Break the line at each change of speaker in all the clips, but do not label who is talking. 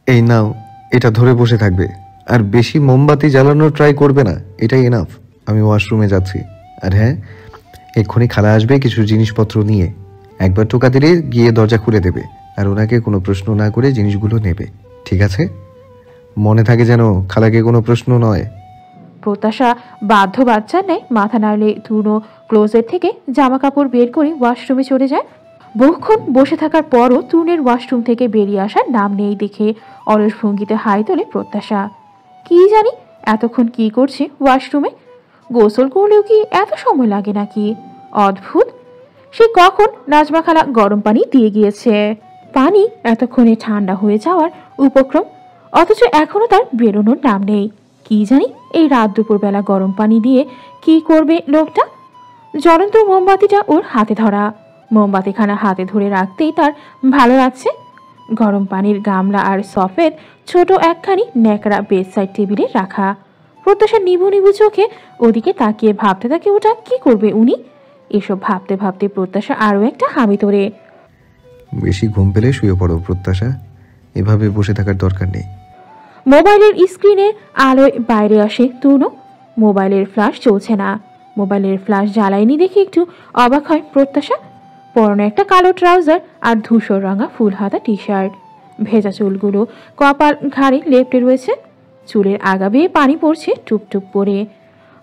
এই নাও, এটা ধরে বসে থাকবে, আর বেশি মোমবাতি জ্বালানোর ট্রাই করবে না, এটাই এনাফ। আমি ওয়াশরুমে যাচ্ছি। আর হ্যাঁ, এক্ষুনি খালা আসবে কিছু জিনিসপত্র নিয়ে। একবার টোকা দিলে গিয়ে দরজা খুলে দেবে, আর ওনাকে কোনো প্রশ্ন না করে জিনিসগুলো নেবে, ঠিক আছে? মনে থাকে যেন খালাকে কোনো প্রশ্ন নয়।
প্রত্যাশা বাধ্য বাচ্চার নেয় মাথা নাড়লে তুনো ক্লোজেট থেকে জামা কাপড় বের করে ওয়াশরুমে চলে যায়। বহুক্ষণ বসে থাকার পরও তুনের ওয়াশরুম থেকে বেরিয়ে আসার নাম নেই দেখে অলস ভঙ্গিতে হাই তোলে প্রত্যাশা। কি জানি এতক্ষণ কি করছে ওয়াশরুমে? গোসল করলেও কি এত সময় লাগে নাকি? অদ্ভুত। সে কখন নাজমা খালা গরম পানি দিয়ে গিয়েছে, পানি এতক্ষণে ঠান্ডা হয়ে যাওয়ার উপক্রম, অথচ এখনো তার বেরোনোর নাম নেই। কি জানি এই রাত দুপুরবেলা গরম পানি দিয়ে কি করবে লোকটা? জ্বলন্ত মোমবাতিটা ওর হাতে ধরা, মোমবাতিখানা হাতে ধরে রাখতেই তার ভালো লাগছে। গরম পানির গামলা আর সফেদ ছোট একখানি ন্যাকড়া বেডসাইড টেবিলে রাখা। প্রত্যাশা নিভু নিভু চোখে ওদিকে তাকিয়ে ভাবতে থাকে ওটা কি করবে উনি। এসব ভাবতে ভাবতে প্রত্যাশা আরও একটা হামি তোলে।
বেশি ঘুম পেলে শুয়ে পড়ো প্রত্যাশা, এভাবে বসে থাকার দরকার নেই।
মোবাইলের স্ক্রিনে আলোয় বাইরে আসে তুনো। মোবাইলের ফ্ল্যাশ চলছে না। মোবাইলের ফ্ল্যাশ জ্বালায়নি দেখে একটু অবাক হয় প্রত্যাশা। পরনে একটা কালো ট্রাউজার আর ধূসর রঙা ফুল হাতা টি শার্ট। ভেজা চুলগুলো কপাল ঘাড়ে লেপ্টে রয়েছে। চুলের আগা বেয়ে পানি পড়ছে টুপটুপ করে।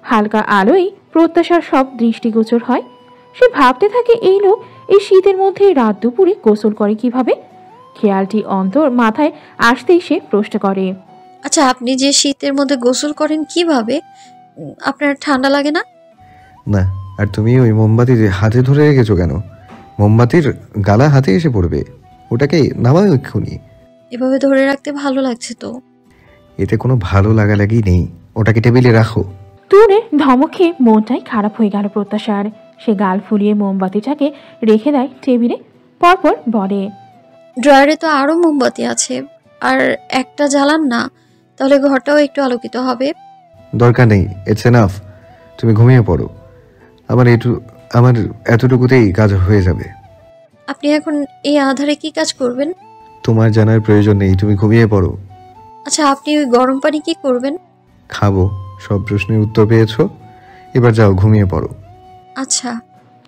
হালকা আলোয় প্রত্যাশার সব দৃষ্টিগোচর হয়। সে ভাবতে থাকে এই লোক এই শীতের মধ্যে রাত দুপুরে গোসল করে কিভাবে। খেয়ালটি অন্তর মাথায় আসতেই সে প্রশ্ন করে,
আচ্ছা, আপনি যে শীতের মধ্যে গোসল করেন কিভাবে? আপনার ঠান্ডা লাগে না?
না, আর তুমি ওই মোমবাতি হাতে ধরে রেখেছো কেন? মোমবাতির গালা হাতে এসে পড়বে, ওটাকে নামাও এক্ষুনি।
এভাবে ধরে রাখতে ভালো লাগছে তো।
এতে কোনো ভালো লাগালাগি নেই, ওটাকে টেবিলে রাখো।
তুনের ধমকে মনটাই খারাপ হয়ে গেল প্রত্যাশার। সে গাল ফুলিয়ে মোমবাতিটাকে রেখে দেয় টেবিলে। পরপর বলে,
ড্রয়ারে তো আরো মোমবাতি আছে, আর একটা জ্বালান না, তাহলে ঘরটাও একটু আলোকিত হবে।
দরকার নেই, ইটস এনাফ। তুমি ঘুমিয়ে পড়ো, আমার এতটুকুতেই কাজ হয়ে যাবে।
আপনি এখন এই আধারে কি কাজ করবেন?
তোমার জানার প্রয়োজন নেই, তুমি ঘুমিয়ে পড়ো।
আচ্ছা, আপনি ওই গরম পানি কি করবেন?
খাবো। সব প্রশ্নের উত্তর পেয়েছো, এবার যাও ঘুমিয়ে পড়ো।
আচ্ছা।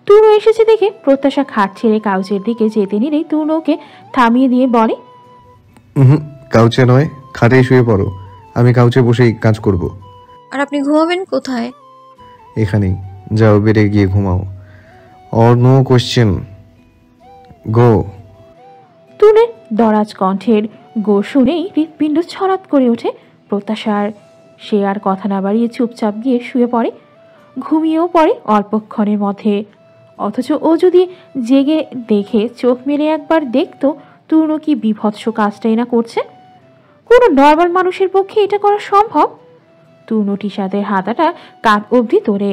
তুনো এসেছে দেখে প্রত্যাশা খাট ছেড়ে কাউচের দিকে যেতে নিলেই তুনোকে থামিয়ে দিয়ে বলে,
কাউচে নয়, খাটে শুয়ে পড়ো। আমি কাউচে বসেই কাজ করব।
আর আপনি ঘুমাবেন কোথায়?
এখানেই। যাও, বেডে গিয়ে ঘুমাও। অর নো কোশ্চেন, গো।
তুনের দরাজ কণ্ঠের গো শুনেই হৃৎপিণ্ড ছড়াৎ করে ওঠে প্রত্যাশার। সে আর কথা না বাড়িয়ে চুপচাপ গিয়ে শুয়ে পড়ে। ঘুমিয়েও পড়ে অল্পক্ষণের মধ্যে। অথচ ও যদি জেগে দেখে চোখ মেলে একবার দেখতো তুনো কি বিভৎস কাজটাই না করছে। কোনো নর্মাল মানুষের পক্ষে এটা করা সম্ভব? তুনো টি শার্টের হাতাটা কাঁধ অবধি তোলে।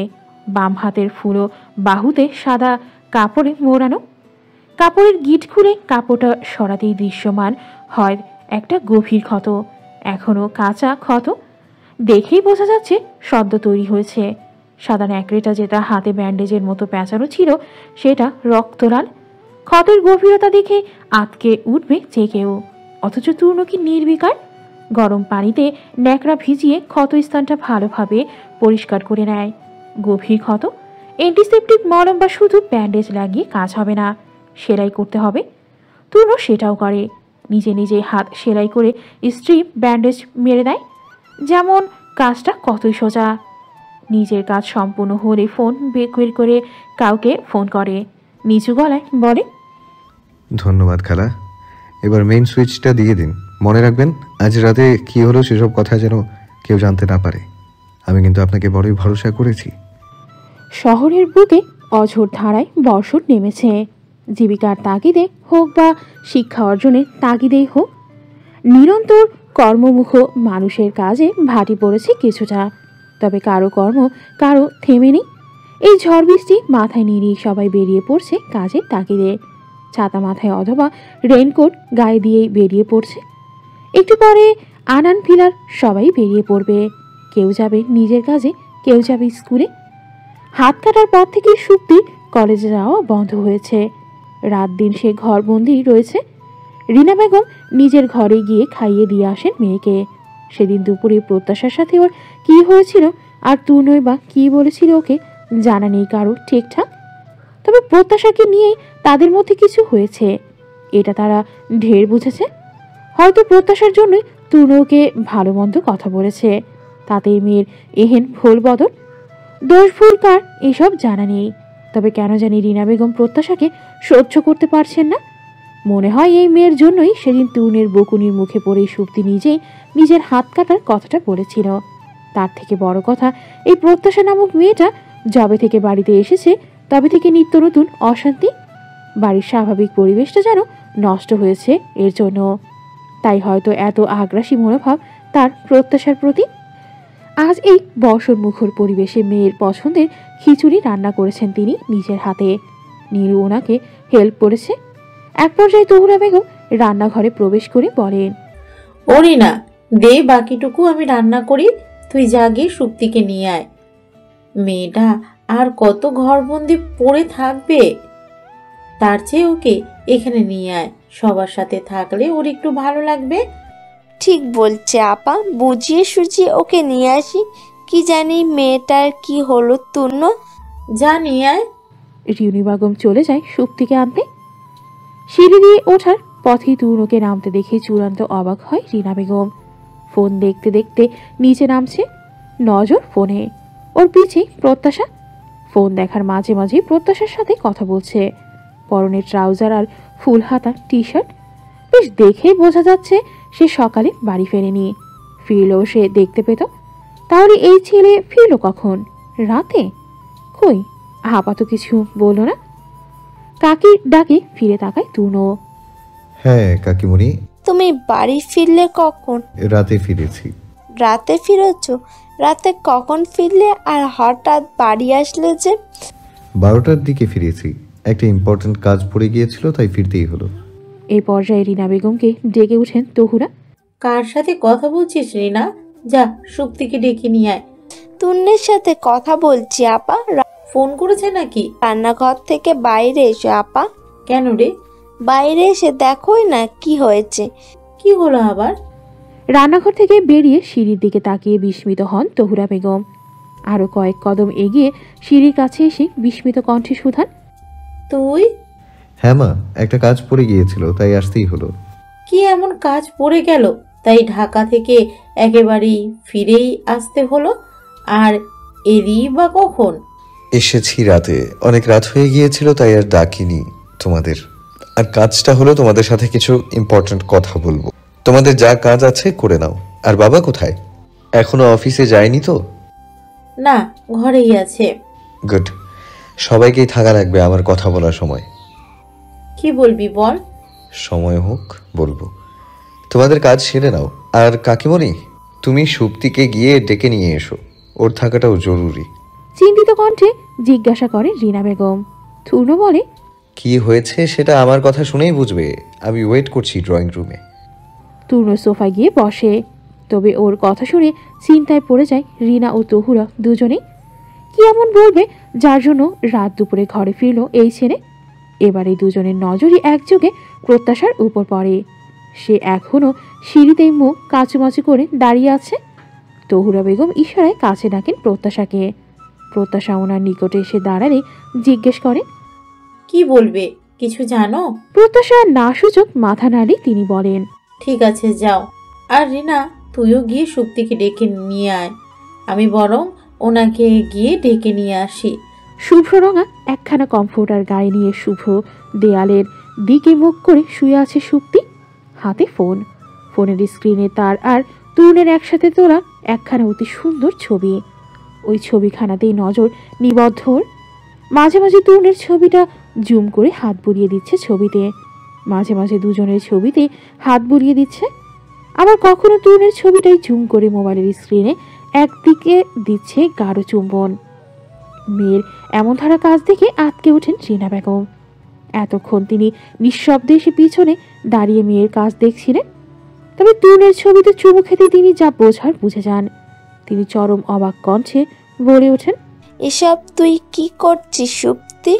বাম হাতের ফুলো বাহুতে সাদা কাপড়ে মোড়ানো। কাপড়ের গিট খুলে কাপড়টা সরাতেই দৃশ্যমান হয় একটা গভীর ক্ষত, এখনো কাঁচা ক্ষত। দেখেই বোঝা যাচ্ছে সদ্য তৈরি হয়েছে। সাদা ন্যাকড়েটা যেটা হাতে ব্যান্ডেজের মতো পেঁচানো ছিল সেটা রক্তলাল। ক্ষতের গভীরতা দেখে আটকে উঠবে যে কেউ, অথচ তুর্ণ কি নির্বিকার। গরম পানিতে ন্যাকড়া ভিজিয়ে ক্ষতস্থানটা ভালোভাবে পরিষ্কার করে নেয়। গভীর ক্ষত, অ্যান্টিসেপটিক মলম বা শুধু ব্যান্ডেজ লাগিয়ে কাজ হবে না, সেলাই করতে হবে। তুর্ণ সেটাও করে। নিজে নিজে হাত সেলাই করে স্ট্রিপ ব্যান্ডেজ মেরে দেয়। যেমন কাজটা কতই সোজা। নিজের কাজ সম্পূর্ণ হলে ফোন বের করে কাউকে ফোন করে, নিচু গলায় বলে,
ধন্যবাদ খালা, এবার মেইন সুইচটা দিয়ে দিন। মনে রাখবেন, আজ রাতে কি হলো সেসব কথা যেন কেউ জানতে না পারে। আমি কিন্তু আপনাকে বড়ই ভরসা করেছি।
শহরের বুকে অঝোর ধারায় বর্ষণ নেমেছে। জীবিকার তাগিদে হোক বা শিক্ষা অর্জনের তাগিদেই হোক, নিরন্তর কর্মমুখ মানুষের কাজে ভাটি পড়েছে কিছুটা। তবে কারো কর্ম কারো থেমে নেই। এই ঝড় বৃষ্টি মাথায় নিয়ে সবাই বেরিয়ে পড়ছে কাজের তাগিদে। ছাতা মাথায় অথবা রেইনকোট গায়ে দিয়েই বেরিয়ে পড়ছে। একটু পরে আনান ফিলার সবাই বেরিয়ে পড়বে। কেউ যাবে নিজের কাজে, কেউ যাবে স্কুলে। হাত কাটার পর থেকে সুপ্তি কলেজে যাওয়া বন্ধ হয়েছে। রাত দিন সে ঘরবন্দি রয়েছে। রিনা বেগম নিজের ঘরে গিয়ে খাইয়ে দিয়ে আসেন মেয়েকে। সেদিন দুপুরে প্রত্যাশার সাথে ওর কি হয়েছিল আর তুনই বা কি বলেছিল ওকে জানা নেই কারো ঠিকঠাক। তবে প্রত্যাশাকে নিয়েই তাদের মধ্যে কিছু হয়েছে, এটা তারা ঢের বুঝেছে। হয়তো প্রত্যাশার জন্যই তুনু ওকে ভালো মন্দ কথা বলেছে, তাতেই মেয়ের এহেন ভুল বদল। দোষ ভুল কার এসব জানা নেই, তবে কেন জানি রিনা বেগম প্রত্যাশাকে সহ্য করতে পারছেন না। মনে হয় এই মেয়ের জন্যই সেদিন তুনের বকুনির মুখে পড়ে সুপ্তি নিজেই নিজের হাত কাটার কথাটা বলেছিল। তার থেকে বড় কথা, এই প্রত্যাশা নামক মেয়েটা যবে থেকে বাড়িতে এসেছে তবে থেকে নিত্য নতুন অশান্তি। বাড়ির স্বাভাবিক পরিবেশটা যেন নষ্ট হয়েছে এর জন্য। তাই হয়তো এত আগ্রাসী মনোভাব তার প্রত্যাশার প্রতি। আজ এই বর্ষর মুখর পরিবেশে মেয়ের পছন্দের খিচুড়ি রান্না করেছেন তিনি নিজের হাতে। নীলু ওনাকে হেল্প করেছে। এক পর্যায়ে তহুরা বেগম রান্নাঘরে প্রবেশ করে বলেন,
ওরে না, দে বাকিটুকু আমি রান্না করি, তুই যা গিয়ে সুপ্তিকে নিয়ে আয়। মেয়েটা আর কত ঘরবন্দি পড়ে থাকবে, তার চেয়ে ওকে এখানে নিয়ে আয়, সবার সাথে থাকলে ওর একটু ভালো লাগবে।
ঠিক বলছে আপা, বুঝিয়ে সুঝিয়ে ওকে নিয়ে আসি। কি জানি মেয়েটার কি হলো তুন্ন।
যা নিয়ে আয়।
রিউনি বেগম চলে যায় সুপ্তিকে আনতে। সিঁড়ি দিয়ে ওঠার পথেই তুর্নকে নামতে দেখে চূড়ান্ত অবাক হয় রিনা বেগম। ফোন দেখতে দেখতে নিচে নামছে, নজর ফোনে। ওর পিছে প্রত্যাশা। ফোন দেখার মাঝে মাঝে প্রত্যাশার সাথে কথা বলছে। পরনে ট্রাউজার আর ফুল হাতা টি শার্ট, বেশ দেখেই বোঝা যাচ্ছে সে সকালে বাড়ি ফেরেনি। ফিরলেও সে দেখতে পেত। তাহলে এই ছেলে ফিরল কখন? রাতে? কই, আপাত কিছু বললো না। কাকির ডাকে ফিরে তাকায় তুনো।
হ্যাঁ কাকিমণি,
তুমি বাড়ি ফিরলে কখন?
রাতে ফিরেছি।
রাতে ফিরেছ? রাতে কখন ফিরলে আর হঠাৎ বাড়ি আসলে যে?
12টার দিকে ফিরেছি, একটা ইম্পর্ট্যান্ট কাজ পড়ে গিয়েছিল তাই ফিরতেই হলো।
এই পর্যায়ে রিনা বেগমকে ডেকে ওঠেন তহুরা।
কার সাথে কথা বলছিস রিনা? যা সুপ্তিকে ডেকে নিয়ে আয়।
তুন্নের সাথে কথা বলছি আপা।
ফোন করেছে নাকি?
রান্নাঘর থেকে বাইরে এসো আপা।
কেন রে?
বাইরে এসে দেখোই না কি হয়েছে।
কি হলো আবার?
রান্নাঘর থেকে বেরিয়ে সিঁড়ির দিকে তাকিয়ে বিস্মিত হন তহুরা বেগম। আরো কয়েক কদম এগিয়ে সিঁড়ির কাছে এসে বিস্মিত কণ্ঠে সুধান,
তুই?
হ্যাঁ মা, একটা কাজ পড়ে গিয়েছিল তাই আসতেই হলো।
কি এমন কাজ পড়ে গেল তাই ঢাকা থেকে একেবারেই ফিরেই আসতে হলো? আর এরই বা কখন?
এসেছি রাতে, অনেক রাত হয়ে গিয়েছিল তাই আর ডাকিনি তোমাদের। আর কাজটা হলো তোমাদের সাথে কিছু ইম্পর্ট্যান্ট কথা বলবো। তোমাদের যা কাজ আছে করে নাও। আর বাবা কোথায়? এখনো অফিসে যায়নি তো?
না, ঘরেই আছে।
গুড। সবাইকেই থাকা লাগবে আমার কথা বলার সময়।
কি বলবি বল।
সময় হোক বলবো। তোমাদের কাজ সেরে নাও। আর কাকিমণি, তুমি সুপ্তিকে গিয়ে ডেকে নিয়ে এসো, ওর থাকাটাও জরুরি।
চিন্তিত কণ্ঠে জিজ্ঞাসা করে রিনা বেগম। তুনো বলে,
কি হয়েছে সেটা আমার কথা শুনেই বুঝবে। আমি ওয়েট করছি ড্রয়িং রুমে।
তুনো সোফায় গিয়ে বসে। তবে ওর কথা শুনে চিন্তায় পড়ে যায় রিনা ও তহুরা দুজনেই। কি এমন বলবে যার জন্য রাত দুপুরে ঘরে ফিরল এই ছেলে? এবার এই দুজনের নজরই একযোগে প্রত্যাশার উপর পড়ে। সে এখনো সিঁড়িতেই মুখ কাচুমাচু করে দাঁড়িয়ে আছে। তহুরা বেগম ইশারায় কাছে ডাকেন প্রত্যাশাকে। প্রত্যাশা ওনার নিকটে এসে দাঁড়ালে জিজ্ঞেস করে,
কি বলবে, কিছু জানো?
প্রত্যাশা না সূচক মাথা নাড়ে তিনি বলেন,
ঠিক আছে যাও। আর রিনা, তুইও গিয়ে সুপ্তিকে ডেকে নিয়ে আয়। আমি বরং ওনাকে গিয়ে ডেকে নিয়ে আসি।
শুভ্র রঙা একখানা কমফোর্টার গায়ে নিয়ে শুভ্র দেয়ালের দিকে মুখ করে শুয়ে আছে সুপ্তি। হাতে ফোন। ফোনের স্ক্রিনে তার আর তরুণের একসাথে তোলা একখানা অতি সুন্দর ছবি। ওই ছবিখানাতেই নজর নিবদ্ধ ওর। মাঝে মাঝে তরুণের ছবিটা জুম করে হাত বুলিয়ে দিচ্ছে ছবিতে, মাঝে মাঝে দুজনের ছবিতে হাত বুলিয়ে দিচ্ছে। আবার কখনো তরুণের ছবিটাই জুম করে মোবাইলের স্ক্রিনে একদিকে দিচ্ছে গাঢ় চুম্বন। মেয়ের এমন ধারা কাজ দেখে আটকে ওঠেন রিনা বেগম। এতক্ষণ তিনি নিঃশব্দে এসে পিছনে দাঁড়িয়ে মেয়ের কাজ দেখছিলেন। তবে তরুণের ছবিতে চুমু খেতে তিনি যা বোঝার বুঝে যান। তিনি চরম অবাক কণ্ঠে বলে ওঠেন,
এসব তুই কি করছিস সুপ্তি?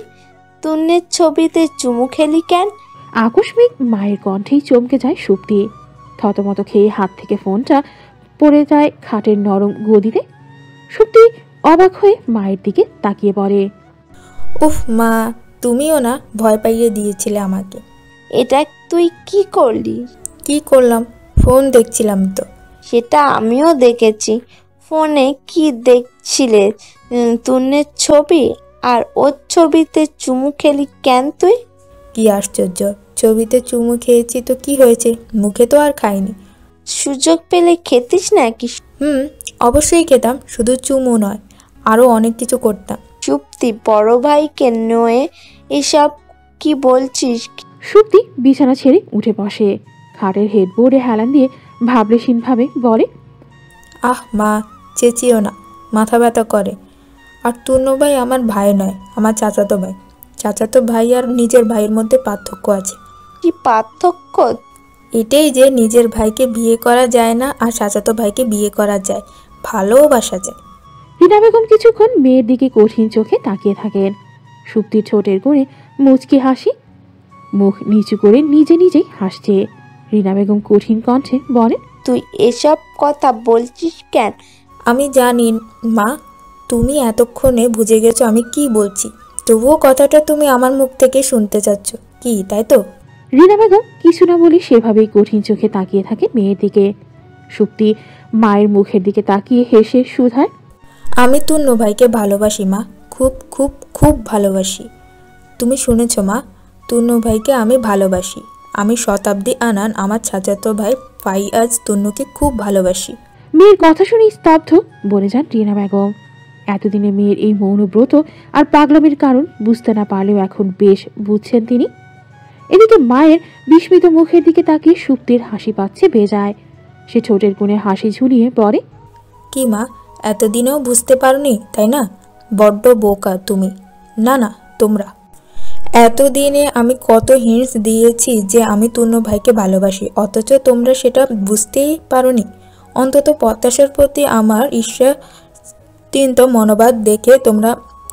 তুন্নের ছবিতে চুমু খেলি কেন?
আকস্মিক মায়ের কণ্ঠেই চমকে যায় সুপ্তি। থতমত খেয়ে হাত থেকে ফোনটা পড়ে যায় খাটের নরম গদিতে। সুপ্তি অবাক হয়ে মায়ের দিকে তাকিয়ে পড়ে।
উফ মা, তুমিও না ভয় পাইয়ে দিয়েছিলে আমাকে।
এটা তুই কি করলি?
কি করলাম? ফোন দেখছিলাম তো।
সেটা আমিও দেখেছি। ফোনে কি দেখছিলে? তুন্নের ছবি? আর ওর ছবিতে চুমু খেলি কেন তুই?
কি আশ্চর্য, ছবিতে চুমু খেয়েছি তো কি হয়েছে? মুখে তো আর খাইনি।
সুযোগ পেলে খেতিস নাকি?
অবশ্যই খেতাম, শুধু চুমু নয়, আরও অনেক কিছু করতাম।
চুপতি, বড় ভাইকে নয়ে এসব কি বলছিস?
সুপ্তি বিছানা ছেড়ে উঠে বসে। খাটের হেডবোর্ডে হেলান দিয়ে ভাবলেশীনভাবে বলে,
আহ মা, চেঁচিও না, মাথা ব্যথা করে। আর তুনো ভাই আমার ভাই নয়, আমার চাচাতো ভাই। চাচাতো ভাই আর নিজের ভাইয়ের মধ্যে পার্থক্য আছে।
কি পার্থক্য?
এটাই যে নিজের ভাইকে বিয়ে করা যায় না আর চাচাতো ভাইকে বিয়ে করা যায়, ভালোবাসা যায়।
রীনা বেগম কিছুক্ষণ মেয়ের দিকে কঠিন চোখে তাকিয়ে থাকেন। সুপ্তির ঠোঁটের কোণে মুচকি হাসি, মুখ নিচু করে নিজে নিজেই হাসছে। রীনা বেগম কঠিন কণ্ঠে বলেন,
তুই এসব কথা বলছিস কেন?
আমি জানি মা, তুমি এতক্ষণে বুঝে গেছো আমি কি বলছি, তবুও কথাটা তুমি আমার মুখ থেকে শুনতে চাচ্ছ কি, তাই তো?
রীনা বেগম কিছু না বলে সেভাবেই কঠিন চোখে তাকিয়ে থাকে মেয়ের দিকে। সুপ্তি মায়ের মুখের দিকে তাকিয়ে হেসে শুধায়,
আমি তুন্নু ভাইকে ভালোবাসি মা, খুব খুব খুব ভালোবাসি। তুমি শুনেছ মা, তুন্নু ভাইকে আমি ভালোবাসি। আমি শতাব্দী আনান আমার চাচাতো ভাই ফাইয়াজ তুন্নুকে খুব ভালোবাসি।
মেয়ের কথা শুনে স্তব্ধ বলে যান রীনা বেগম। এতদিনে মেয়ের এই মৌনব্রত আর পাগলামির কারণ বুঝতে না পারলেও এখন বেশ বুঝছেন তিনি। এদিকে মায়ের বিস্মিত মুখের দিকে তাকিয়ে সুপ্তির হাসি পাচ্ছে বেজায়। সে ঠোঁটের কোণে হাসি ঝুলিয়ে পড়ে,
কি মা, এতদিনেও বুঝতে পারোনি তাই না? বড্ড বোকা তুমি। না না, তোমরা। এতদিনে আমি কত হিন্টস দিয়েছি যে আমি তুন্নু ভাইকে ভালোবাসি, অথচ তোমরা সেটা বুঝতেই পারোনি। অন্তত প্রত্যাশার প্রতি আমার ঈর্ষাতীত মনোভাব দেখে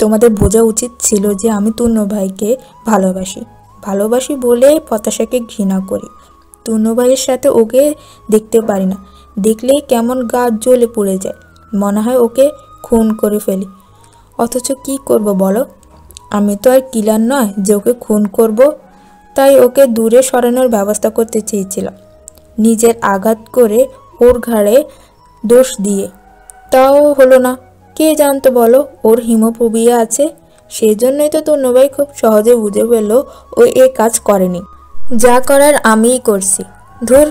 তোমাদের বোঝা উচিত ছিল যে আমি তুন্নু ভাইকে ভালোবাসি বলে প্রত্যাশাকে ঘৃণা করি। তুন্নু ভাইয়ের সাথে ওকে দেখতে পারি না, দেখলেই কেমন গা জ্বলে পুড়ে যায়, মনে হয় ওকে খুন করে ফেলি। অথচ কি করব বলো? আমি তো আর কিলার নয় যে ওকে খুন করব। তাই ওকে দূরে সরানোর ব্যবস্থা করতে চেয়েছিলাম, নিজের আঘাত করে ওর ঘাড়ে দোষ দিয়ে। তাও হলো না। কে জানতো বলো ওর হিমোফোবিয়া আছে? সেই জন্যই তো তুন্নু ভাই খুব সহজে বুঝে ফেললো ও এ কাজ করেনি। যা করার আমিই করছি। ধুর,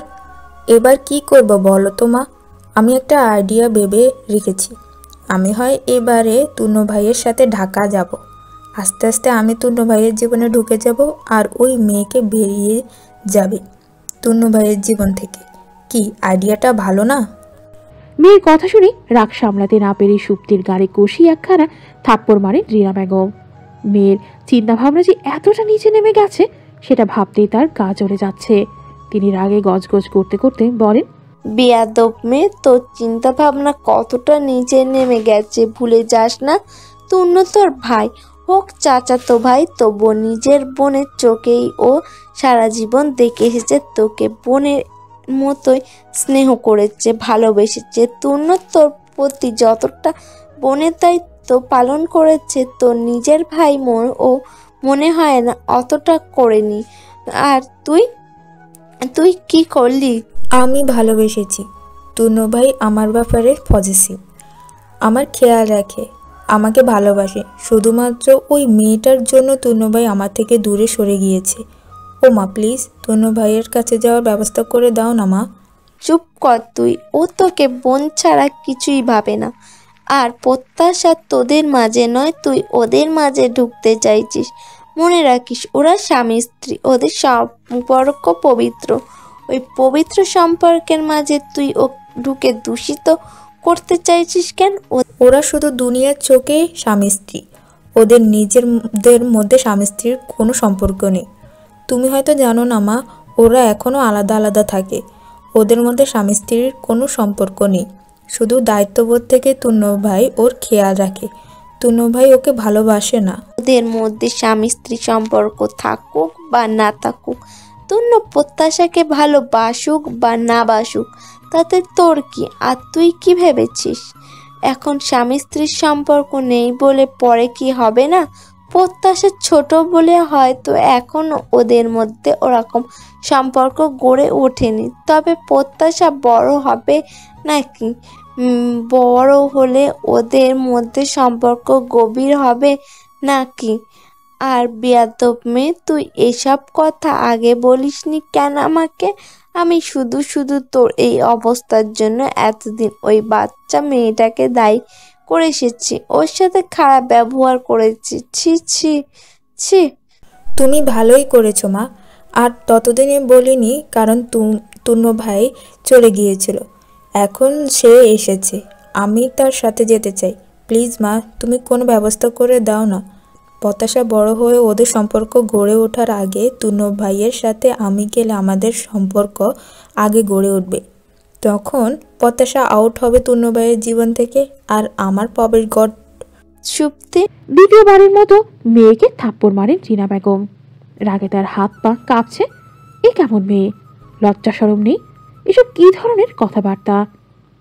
এবার কি করব বলো তো মা? আমি একটা আইডিয়া ভেবে রেখেছি। আমি হয় এবারে তুন্নু ভাইয়ের সাথে ঢাকা যাব। আস্তে আস্তে আমি তুন্নু ভাইয়ের জীবনে ঢুকে যাব আর ওই মেয়েকে বেরিয়ে যাবে তুন্নু ভাইয়ের জীবন থেকে। কি আইডিয়াটা ভালো না?
মেয়ের কথা শুনে রাগ সামলাতে না পেরে সুপ্তির গাড়ি কষিয়ে একখানা থাপ্পড় মারে রীনা বেগম। মেয়ের চিন্তাভাবনা যে এতটা নিচে নেমে গেছে সেটা ভাবতেই তার গা জ্বলে যাচ্ছে। তিনি রাগে গজগজ করতে করতে বলেন,
বেয়াদব মেয়ে, তোর চিন্তা ভাবনা কতটা নিচে নেমে গেছে ভুলে যাস না। তুন্য তোর ভাই হোক চাচাতো ভাই, তবু নিজের বোনের চোখেই ও সারা জীবন দেখে এসেছে তোকে। বোনের মতোই স্নেহ করেছে, ভালোবেসেছে। তুন্য তোর প্রতি যতটা বোনের দায়িত্ব পালন করেছে, তোর নিজের ভাই ও মনে হয় না অতটা করেনি। আর তুই কি করলি?
আমি ভালোবেসেছি। তুন্নু ভাই আমার ব্যাপারে পজিটিভ, আমার খেয়াল রাখে, আমাকে ভালোবাসে। শুধুমাত্র ওই মেয়েটার জন্য তুন্নু ভাই আমার থেকে দূরে সরে গিয়েছে। ও মা, প্লিজ তুন্নু ভাইয়ের কাছে যাওয়ার ব্যবস্থা করে দাও না মা।
চুপ কর তুই। ও তোকে বোন ছাড়া কিছুই ভাবে না। আর প্রত্যাশা তোদের মাঝে নয়, তুই ওদের মাঝে ঢুকতে চাইছিস। মনে রাখিস, ওরা স্বামী স্ত্রী, ওদের সম্পর্ক পবিত্র। ওই পবিত্র সম্পর্কের মাঝে তুই ও ঢুকে দূষিত করতে চাইছিস কেন?
ওরা শুধু দুনিয়ার চোখে স্বামী স্ত্রী, ওদের নিজেদের মধ্যে স্বামী স্ত্রীর কোনো সম্পর্ক নেই। তুমি হয়তো জানো না মা, ওরা এখনও আলাদা আলাদা থাকে। ওদের মধ্যে স্বামী স্ত্রীর কোনো সম্পর্ক নেই, শুধু দায়িত্ববোধ থেকে তুন্নু ভাই ওর খেয়াল রাখে। তুনো ভাই ওকে ভালোবাসে না।
ওদের মধ্যে স্বামী স্ত্রী সম্পর্ক থাকুক বা না থাকুক, তুন্য প্রত্যাশাকে ভালোবাসুক বা না বাসুক, তাতে তোর কি? আর তুই কি ভেবেছিস এখন স্বামী স্ত্রীর সম্পর্ক নেই বলে পরে কি হবে না? প্রত্যাশা ছোট বলে হয়তো এখনো ওদের মধ্যে ওরকম সম্পর্ক গড়ে ওঠেনি, তবে প্রত্যাশা বড় হবে নাকি? বড় হলে ওদের মধ্যে সম্পর্ক গভীর হবে নাকি? আর বেয়াদব মেয়ে, তুই এসব কথা আগে বলিসনি কেন আমাকে? আমি শুধু শুধু তোর এই অবস্থার জন্য এতদিন ওই বাচ্চা মেয়েটাকে দায়ী করে এসেছি, ওর সাথে খারাপ ব্যবহার করেছি। ছি ছি ছি।
তুমি ভালোই করেছো মা, আর ততদিনে বলিনি কারণ তুনো ভাই চলে গিয়েছিল, এখন সে এসেছে, আমি তার সাথে যেতে চাই। প্লিজ মা, তুমি কোনো ব্যবস্থা করে দাও না। প্রত্যাশা বড় হয়ে ওদের সম্পর্ক গড়ে ওঠার আগে তুনো ভাইয়ের সাথে আমি গেলে আমাদের সম্পর্ক আগে গড়ে উঠবে। তখন প্রত্যাশা আউট হবে তুনো ভাইয়ের জীবন থেকে, আর আমার প্রবেশ গড়।
সুপ্তি
দ্বিতীয়বারের মতো মেয়েকে থাপ্পড় মারেন রিনা বেগম। রাগে তার হাত পা কাঁপছে। এ কেমন মেয়ে? লজ্জা শরম নেই? এসব কি ধরনের কথাবার্তা?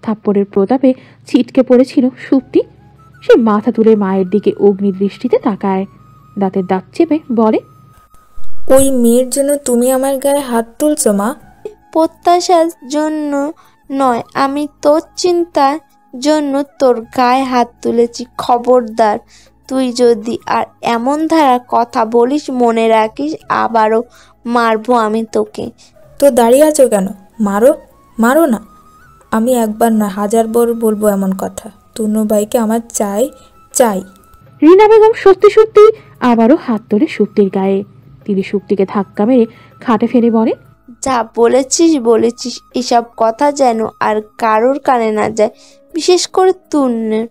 থাপ্পড়ের প্রতাপে ছিটকে পড়েছিল সুপ্তি। সে মাথা তুলে মায়ের দিকে অগ্নি দৃষ্টিতে তাকায়, দাঁতের দাঁত চেপে বলে,
ওই মেয়ের জন্য তুমি আমার গায়ে হাত তুলছো মা?
প্রত্যাশার জন্য নয়, আমি তোর চিন্তার জন্য তোর গায়ে হাত তুলেছি। খবরদার, তুই যদি আর এমন ধারা কথা বলিস মনে রাখিস আবারও মারবো আমি তোকে।
তো দাঁড়িয়ে আছো কেন? মারো, মারো না। আমি একবার না 1000বার বলবো এমন কথা। তুনো ভাইকে আমার চাই চাই।
রিনা বেগম সত্যি সত্যি আবারও হাত তোলে সুপ্তির গায়ে। তিনি সুপ্তিকে ধাক্কা মেরে খাটে ফেলে বলে,
যা বলেছিস বলেছিস, এসব কথা যেন আর কারোর কানে না যায়, বিশেষ করে তুন্নের।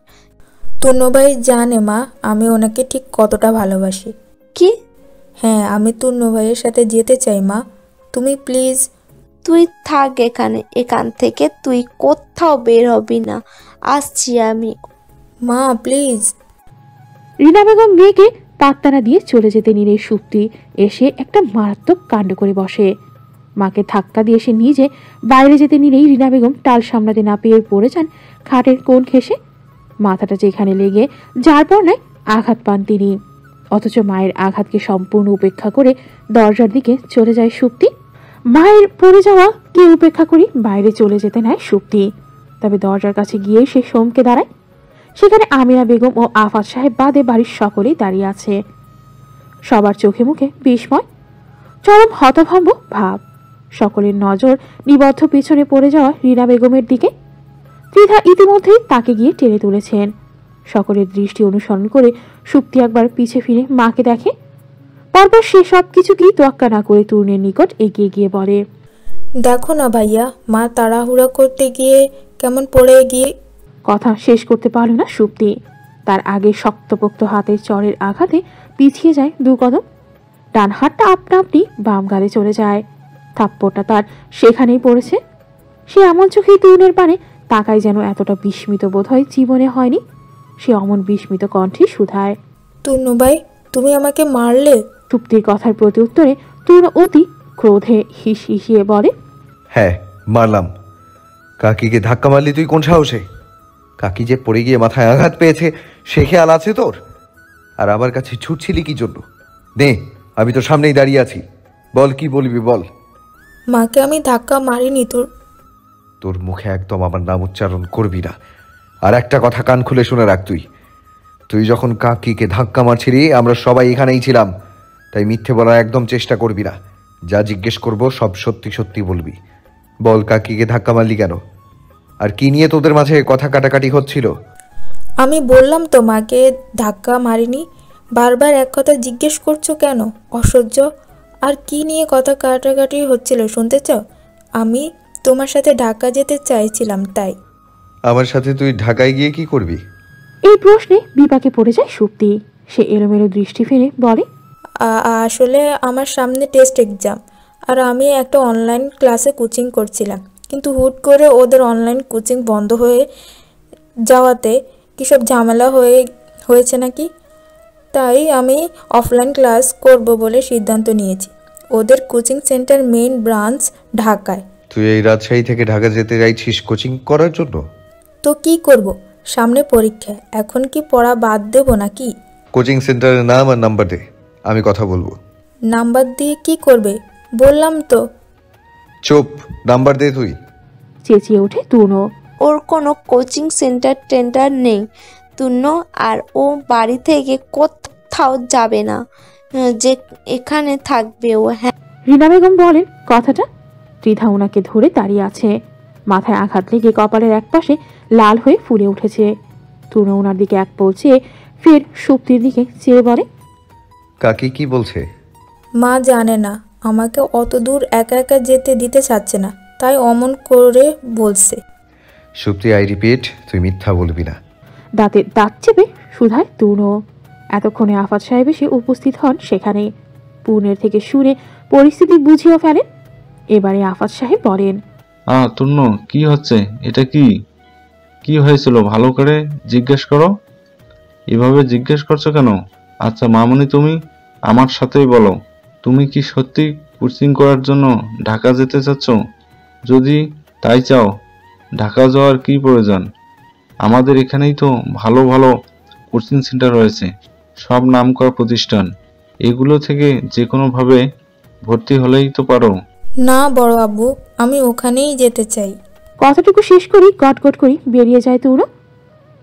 তুনো ভাই জানে মা আমি ওনাকে ঠিক কতটা ভালোবাসি।
কি?
হ্যাঁ, আমি তুনো ভাইয়ের সাথে যেতে চাই মা, তুমি প্লিজ।
তুই থাক এখানে, এখান থেকে তুই কোথাও বের হবি না, আসছি আমি।
মা প্লিজ।
রিনা বেগম মেয়েকে তাকতানা দিয়ে চলে যেতে নিলে সুপ্তি এসে একটা মারাত্মক কাণ্ড করে বসে। মাকে ধাক্কা দিয়ে সে নিজে বাইরে যেতে নিলেই রিনা বেগম টাল সামলাতে না পেয়ে পড়ে যান খাটের কোণ ঘেঁষে। মাথাটা যেখানে লেগে যার পর নাই আঘাত পান তিনি। অথচ মায়ের আঘাতকে সম্পূর্ণ উপেক্ষা করে দরজার দিকে চলে যায় সুপ্তি। মায়ের পড়ে যাওয়া কে উপেক্ষা করি বাইরে চলে যেতে নেয় সুপ্তি। তবে দরজার কাছে গিয়ে সে সোমকে দাঁড়ায়। সেখানে আমিনা বেগম ও আফাত সাহেব বাদে বাড়ির সকলেই দাঁড়িয়ে আছে। সবার চোখে মুখে বিস্ময়, চরম হতভম্ব ভাব। সকলের নজর নিবদ্ধ পিছনে পড়ে যাওয়া রিনা বেগমের দিকে। ত্রিধা ইতিমধ্যেই তাকে গিয়ে টেনে তুলেছেন। সকলের দৃষ্টি অনুসরণ করে সুপ্তি একবার পিছে ফিরে মাকে দেখে। পরপর সে সব কিছুকেই তোয়াক্কা না করে তরুণের নিকট এগিয়ে গিয়ে বলে,
দেখো না ভাইয়া, মা তাড়াহুড়া করতে গিয়ে কেমন পড়ে গিয়ে।
কথা শেষ করতে পারল না সুপ্তি। তার আগে শক্তপোক্ত হাতের চরের আঘাতে পিছিয়ে যায় 2 কদম। ডান হাতটা আপনা আপনি বাম গালে চলে যায়। থাপ্পড়টা তার সেখানেই পড়েছে। সে এমন চোখেই তরুণের পানে তাকায় যেন এতটা বিস্মিত বোধ হয় জীবনে হয়নি। সে অমন বিস্মিত কণ্ঠে শুধায়,
তুনো ভাই, তুমি আমাকে মারলে?
সুপ্তির কথার প্রতি উত্তরে তরুণ অতি ক্রোধে হিসিয়ে বলে,
হ্যাঁ মারলাম। কাকিকে ধাক্কা মারলি তুই কোন সাহসে? কাকি যে পড়ে গিয়ে মাথায় আঘাত পেয়েছে সে খেয়াল আছে তোর? আর আমার কাছে ছুটছিলি কি জন্য? নে, আমি তো সামনেই দাঁড়িয়ে আছি, বল কি বলবি বল।
মাকে আমি ধাক্কা মারিনি।
তোর মুখে একদম আমার নাম উচ্চারণ করবি না। আর একটা কথা কান খুলে শুনে রাখ, তুই যখন কাকিকে ধাক্কা মারছিলি আমরা সবাই এখানেই ছিলাম, তাই মিথ্যে বলার একদম চেষ্টা করবি না। যা জিজ্ঞেস করব সব সত্যি সত্যি বলবি। বল, কাকিকে ধাক্কা মারলি কেন? আর কি নিয়ে তোদের মাঝে কথা কাটাকাটি হচ্ছিল?
আমি বললাম তো মাকে ধাক্কা মারিনি। বারবার এক কথা জিজ্ঞেস করছো কেন? অসহ্য। আর কি নিয়ে কথা কাটাকাটি হচ্ছিল শুনতে চাও? আমি তোমার সাথে ঢাকা যেতে চাইছিলাম তাই।
আমার সাথে তুই ঢাকায় গিয়ে কি করবি?
এই প্রশ্নে বিপাকে পড়ে যায় সুপ্তি। সে এলোমেলো দৃষ্টি ফেলে বলে,
আসলে আমার সামনে টেস্ট এক্সাম, আর আমি একটা অনলাইন ক্লাসে কোচিং করছিলাম, কিন্তু হুট করে ওদের অনলাইন কোচিং বন্ধ হয়ে যাওয়াতে কী সব ঝামেলা হয়েছে নাকি? তাই আমি অফলাইন ক্লাস করব বলে সিদ্ধান্ত নিয়েছি। ওদের কোচিং সেন্টার মেইন ব্রাঞ্চ ঢাকায়।
তুই এই রাজশাহী থেকে ঢাকা যেতে চাইছিস কোচিং করার জন্য?
তো কি করব, সামনে পরীক্ষা, এখন কি পড়া বাদ দেব নাকি?
কোচিং সেন্টারের নাম আর নাম্বার দে, আমি কথা বলবো।
নাম্বার দিয়ে কি করবে? বললাম তো।
চুপ, নাম্বার দে তুই।
চেঁচিয়ে ওঠে তুনো।
ওর কোনো কোচিং সেন্টার টেন্টার নেই তুন্য, আর ও বাড়ি থেকে কোথাও যাবে না, যে এখানে থাকবে ও। হ্যাঁ,
রিনা বেগম বলেন কথাটা। ত্রিধা ওনাকে ধরে দাঁড়িয়ে আছে, মাথায় আঘাত লেগে কপালের একপাশে লাল হয়ে ফুলে উঠেছে। তুনো ওনার দিকে এক পল চেয়ে ফের সুপ্তির দিকে চেয়ে বলে,
কাকি কি বলছে?
মা জানে না, আমাকে অত দূর একা একা যেতে দিতে চাচ্ছে না, তাই অমন করে বলছে।
সুপ্তি, আই রিপিট, তুই মিথ্যা বলবি না।
দাঁতে দাঁত চেপে শুধায় তুনো। এতক্ষণে আফাত সাহেব এসে উপস্থিত হন সেখানে। পুনের থেকে শুনে পরিস্থিতি বুঝিয়ে ফেলেন। এবারে আফাত সাহেব বলেন,
তুন্ন, কি হচ্ছে? এটা কি হয়েছিল ভালো করে জিজ্ঞেস করো। এভাবে জিজ্ঞেস করছো কেন? আচ্ছা মামুনি, তুমি আমার সাথেই বলো, তুমি কি সত্যি কোচিং করার জন্য ঢাকা যেতে চাচ্ছ? যদি তাই চাও, ঢাকা যাওয়ার কি প্রয়োজন? আমাদের এখানেই তো ভালো ভালো কোচিং সেন্টার রয়েছে, সব নামকরা প্রতিষ্ঠান। এগুলো থেকে যে কোনোভাবে ভর্তি হলেই তো পারো।
না বড় আব্বু, আমি ওখানেই যেতে চাই।
কথাটুকু শেষ করি গটগট করি বেরিয়ে যায় তুনো।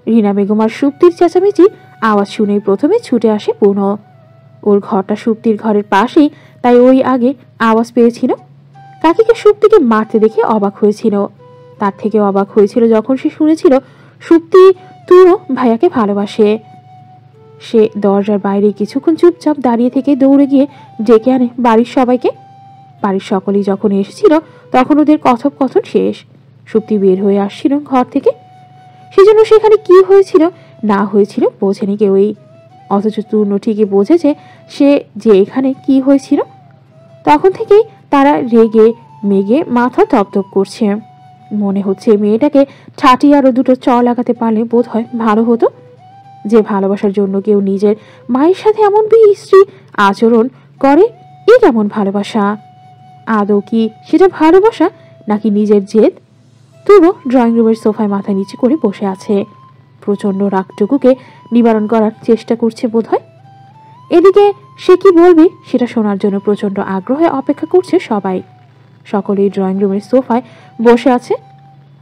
রিনা বেগম আর সুপ্তির চেঁচামেচি আওয়াজ শুনেই প্রথমে ছুটে আসে পুনঃ। ওর ঘরটা সুপ্তির ঘরের পাশেই, তাই ওই আগে আওয়াজ পেয়েছিল। কাকিকে সুপ্তিকে মারতে দেখে অবাক হয়েছিল। তার থেকে অবাক হয়েছিল যখন সে শুনেছিল সুপ্তি তুনো ভাইয়াকে ভালোবাসে। সে দরজার বাইরে কিছুক্ষণ চুপচাপ দাঁড়িয়ে থেকে দৌড়ে গিয়ে ডেকে আনে বাড়ির সবাইকে। বাড়ির সকলেই যখন এসেছিল তখন ওদের কথোপকথন শেষ। সুপ্তি বের হয়ে আসছিল ঘর থেকে। সেজন্য সেখানে কি হয়েছিল না হয়েছিল বোঝেনি কেউই, অথচ তুর্ণ ঠিকই বোঝেছে সে যে এখানে কি হয়েছিল। তখন থেকেই তারা রেগে মেগে মাথা তপতপ করছে। মনে হচ্ছে মেয়েটাকে ছাটিয়ে আরো দুটো চ লাগাতে পারলে বোধ হয় ভালো হতো। যে ভালোবাসার জন্য কেউ নিজের মায়ের সাথে এমন বিশ্রী আচরণ করে, এ কেমন ভালোবাসা? আদৌ কি সেটা ভালোবাসা নাকি নিজের জেদ? তুনো ড্রয়িং রুমের সোফায় মাথা নিচু করে বসে আছে, প্রচন্ড রাগটুকুকে নিবারণ করার চেষ্টা করছে বোধহয়। এদিকে সে কি বলবে সেটা শোনার জন্য প্রচন্ড আগ্রহে অপেক্ষা করছে সবাই। সকলেই ড্রয়িং রুমের সোফায় বসে আছে।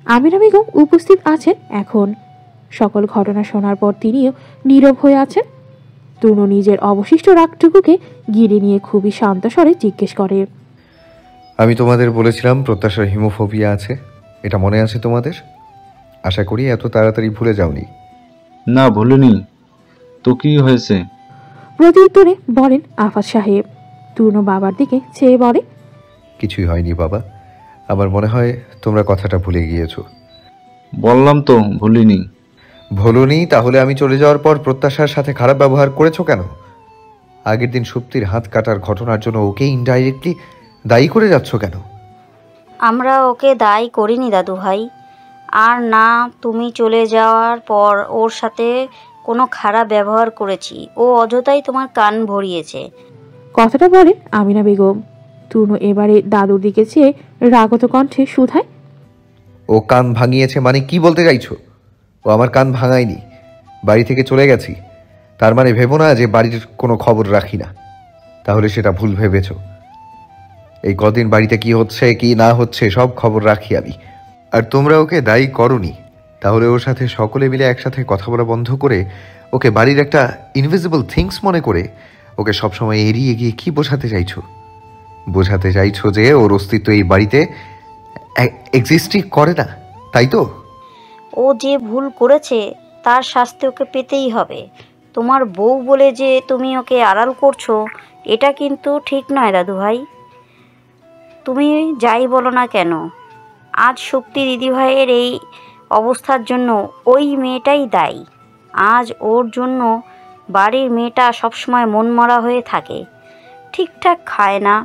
আমিনা বেগম উপস্থিত আছেন এখন। সকল ঘটনা শোনার পর তিনিও নীরব হয়ে আছেন। তুনো নিজের অবশিষ্ট রাগটুকুকে গিরে নিয়ে খুবই শান্ত স্বরে জিজ্ঞেস করে,
আমি তোমাদের বলেছিলাম প্রত্যাশার হিমোফোবিয়া আছে, এটা মনে আছে তোমাদের? আশা করি এত তাড়াতাড়ি ভুলে যাওনি।
না, ভুলিনি। তো কি হয়েছে?
প্রত্যুত্তরে বলেন আফাত সাহেব। তুনো বাবার দিকে চেয়ে বলে,
কিছুই হয়নি বাবা, আমার মনে হয় তোমরা কথাটা ভুলে গিয়েছো।
বললাম তো ভুলিনি।
ভুলুনি? তাহলে আমি চলে যাওয়ার পর প্রত্যাশার সাথে খারাপ ব্যবহার করেছো কেন? আগের দিন সুপ্তির হাত কাটার ঘটনার জন্য ওকে ইনডাইরেক্টলি দায়ী করে যাচ্ছ কেন?
আমরা ওকে দায়ী করিনি দাদু ভাই। আর না, তুমি চলে যাওয়ার পর ওর সাথে কোনো খারাপ ব্যবহার করেছি। ও অযথাই তোমার কান ভরিয়েছে।
কথাটা বলেন আমিনা বেগম। তুনো এবারে দাদুর দিকে চেয়ে রাগত কণ্ঠে শুধায়,
ও কান ভাঙিয়েছে মানে কি বলতে চাইছো? ও আমার কান ভাঙায়নি, বাড়ি থেকে চলে গেছি। তার মানে ভেবো না যে বাড়ির কোনো খবর রাখি না, তাহলে সেটা ভুল ভেবেছো। এই কদিন বাড়িতে কি হচ্ছে কি না হচ্ছে সব খবর রাখি আমি। আর তোমরা ওকে দায়ী করনি, তাহলে ওর সাথে সকলে মিলে একসাথে কথা বলা বন্ধ করে ওকে বাড়ির একটা ইনভিজিবল থিংস মনে করে ওকে সবসময় এড়িয়ে গিয়ে কি বোঝাতে চাইছো? বোঝাতে চাইছো যে ওর অস্তিত্ব এই বাড়িতে এক্সিস্টই করে না, তাই তো?
ও যে ভুল করেছে তার শাস্তি ওকে পেতেই হবে। তোমার বউ বলে যে তুমি ওকে আড়াল করছো, এটা কিন্তু ঠিক নয় দাদু ভাই। তুমি যাই বলো না কেন, আজ শক্তি দিদিভাইয়ের এই অবস্থার জন্য ওই মেয়েটাই দায়ী। আজ ওর জন্য বাড়ির মেয়েটা সবসময় মনমরা হয়ে থাকে, ঠিকঠাক খায় না,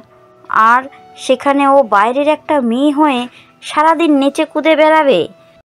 আর সেখানে ও বাইরের একটা মেয়ে হয়ে সারাদিন নেচে কুদে বেড়াবে।